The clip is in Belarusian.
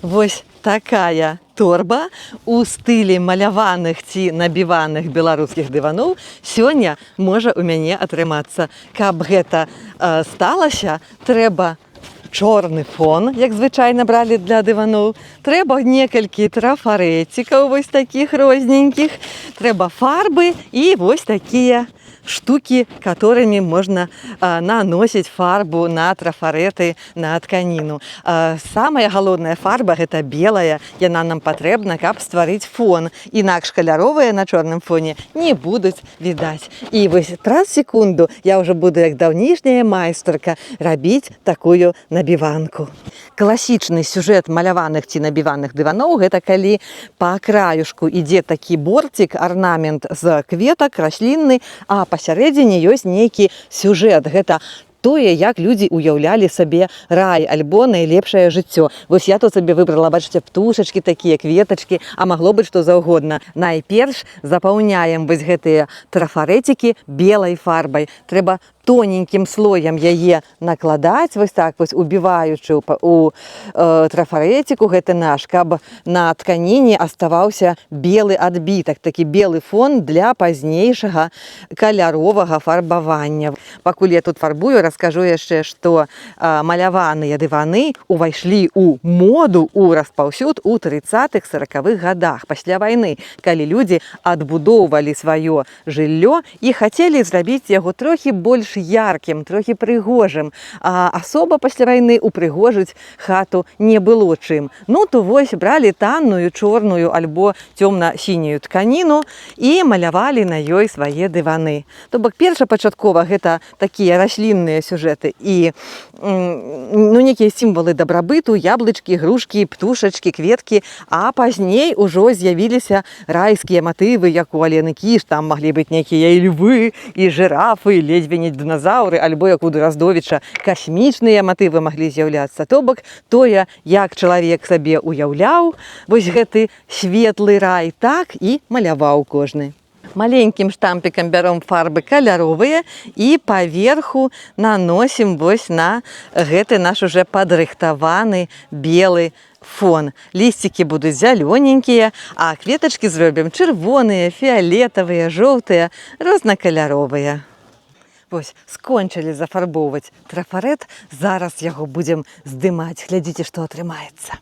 Вось такая торба у стылі маляваных ці набіваных беларускіх дываноў сёння можа ў мяне атрымацца. Каб гэта сталася, трэба чорны фон, як звычайна бралі для дываноў, трэба некалькі трафарэцікаў вось такіх розненькіх, трэба фарбы і вось такія штукі, которыми можна наносіць фарбу на трафарэты, на тканіну. Самая галоўная фарба гэта белая, яна нам патрэбна, каб стварыць фон. Інакш каляровыя на чорным фоне не будуць відаць. І вось праз секунду я ўжо буду, як даўнішняя майстарка, рабіць такую набіванку. Класічны сюжэт маляваных ці набіваных дываноў гэта калі па краюшку ідзе такі борцік, арнамент з кветак, раслінны, а пасярэдзіне ёсць нейкі сюжэт. Гэта тое, як людзі уяўлялі сабе рай альбо найлепшае жыццё. Вось я тут сабе выбрала, бачыце, птушачкі такія, кветачкі, а магло быць што заўгодна. Найперш запаўняем вось гэтыя трафарэцікі белай фарбай. Трэба тоненькім слоем яе накладаць, вось так вось убіваючы у трафарэціку гэты наш, каб на тканіне аставаўся белы адбітак, такі белы фон для пазнейшага каляровага фарбавання. Пакуль я тут фарбую, раскажу яшчэ, што маляваныя дываны ўвайшлі ў моду, у распаўсюд у 30-х, 40-х гадах пасля вайны, калі людзі адбудоўвалі сваё жыллё і хацелі зрабіць яго трохі больш яркім, трохі прыгожым. А асоба пасля вайны упрыгожыць хату не было чым. Ну, то вось бралі танную, чорную альбо цёмна-сінюю тканіну і малявалі на ёй свае дываны. То бок першапачаткова гэта такія раслінныя сюжэты і некія сімвалы дабрабыту, яблычкі, грушкі, птушачкі, кветкі, а пазней ужо з'явіліся райскія матывы, як у Алены Кіш, там маглі быць нейкія і львы, і жырафы, ледзьве не дыназаўры, альбо як у Драздовіча касмічныя матывы маглі з'яўляцца. То бок тое, як чалавек сабе уяўляў вось гэты светлы рай, так і маляваў кожны. Маленькім штампікам бяром фарбы каляровыя і паверху наносім вось на гэты наш уже падрыхтаваны белы фон. Лісцікі будуць зялёненькія, а кветачкі зробім чырвоныя, фіялетавыя, жоўтыя, рознакаляровыя. Вось, скончылі зафарбоўваць трафарэт, зараз яго будзем здымаць. Глядзіце, што атрымаецца.